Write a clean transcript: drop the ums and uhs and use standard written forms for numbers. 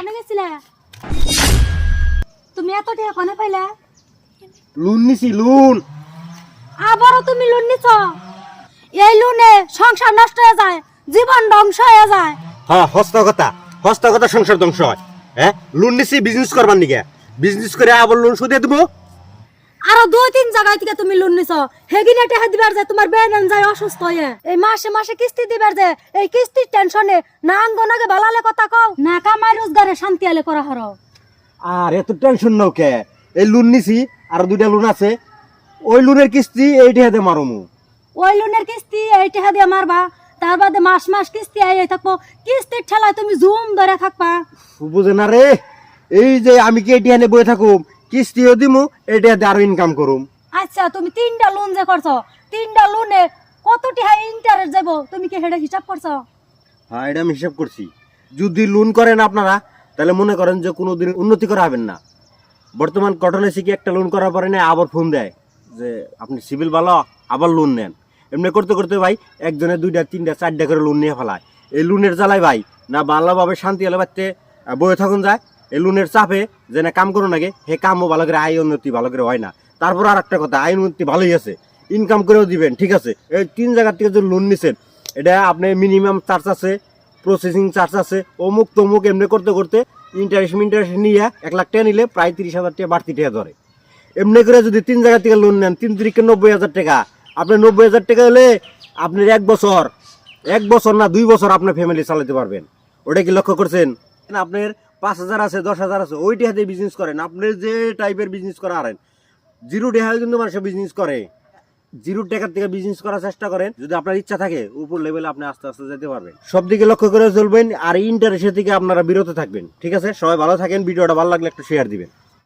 কোনে গেছিলে? তুমি এত টাকা কোনে পাইলা? লোন নিছি লোন। আবারও তুমি লোন নিছ? এই লোনে সংসার নষ্ট হয়ে যায়, জীবন ধ্বংস হয়ে যায়। হ্যাঁ হস্ত কথা সংসার ধ্বংস হয়। হ্যাঁ লোন নিছি বিজনেস করবার নিকে, বিজনেস করে আবার লোন সুদে দেবো। আরো 2-3 জায়গায় থেকে তুমি লোন নিছ, হেগিনে টাকা দিবার যায় তোমার বেনন যায় অসুস্থ হয়ে। এই মাসে মাসে কিস্তি দিবার যায়, এই কিস্তির টেনশনে না আঙ্গনাগে বালালে কথা কও, না কামাই রোজগারে শান্তি আলে করা হরো। আর এত টেনশন নাও কে? এই লোন নিছি, আর 2টা লোন আছে, ওই লোনের কিস্তি এইটা হাতে মারমু। ওই লোনের কিস্তি এই টাকা দিয়ে মারবা, তার বাদে মাস মাস কিস্তি আইয়ে থাকবো, কিস্তির ঠেলায় তুমি জুম ধরে থাকবা। বুঝে না রে, এই যে আমি কি এইটা হাতে বয়ে থাকুম, কিস্তিও দিমু, এইটা হাতে আরো ইনকাম করুম। আচ্ছা তুমি 3টা লোন যে করছো, 3টা লোনে কত টাকা ইন্টারেস্ট যাব তুমি কি হেডা হিসাব করছো? হ্যাঁ এটা আমি হিসাব করছি। যদি লোন করেন আপনারা, তাহলে মনে করেন যে কোনোদিন উন্নতি করা হবেন না। বর্তমান কটনে শিখে একটা লোন করার পরে না আবার ফোন দেয় যে আপনি সিভিল ভালো, আবার লোন নেন। এমনি করতে করতে ভাই একজনে 2টা 3টা 4টা করে লোন নিয়ে ফেলায়। এই লোনের জ্বালায় ভাই না ভালোভাবে শান্তি হলে বাড়তে বয়ে থাকুন যায়। এই লোনের চাপে যে না কাম করুন আগে, হে কামও ভালো করে আয় উন্নতি ভালো করে হয় না। তারপর আর একটা কথা, আয় উন্নতি ভালোই আছে, ইনকাম করেও দিবেন, ঠিক আছে। এই 3 জায়গার থেকে যে লোন নিছেন, এটা আপনি মিনিমাম চার্জ আছে, প্রসেসিং চার্জ আছে, অমুক তমুক এমনি করতে করতে ইন্টারেস্ট নিয়ে 1 লাখ টাকা নিলে প্রায় 30,000 টাকা বাড়তি টাকা ধরে। এমনি করে যদি 3 জায়গা থেকে লোন নেন, 3 তিরিকে 90,000 টাকা। আপনি 90,000 টাকা হলে আপনার 1 বছর না 2 বছর আপনার ফ্যামিলি চালাতে পারবেন। ওটা কি লক্ষ্য করছেন? আপনার 5,000 আছে, 10,000 আছে, ওই টাকাতে বিজনেস করেন। আপনি যে টাইপের বিজনেস করা আরেন, 0 টাকায় কিন্তু মানুষ বিজনেস করে। 0 টাকার থেকে বিজনেস করার চেষ্টা করেন। যদি আপনার ইচ্ছা থাকে উপর লেভেলে আপনি আস্তে আস্তে যেতে পারবেন। সব দিকে লক্ষ্য করে চলবেন, আর ইন্টারেস্টের থেকে আপনারা বিরত থাকবেন, ঠিক আছে। সবাই ভালো থাকেন, ভিডিওটা ভালো লাগলে একটু শেয়ার দিবেন।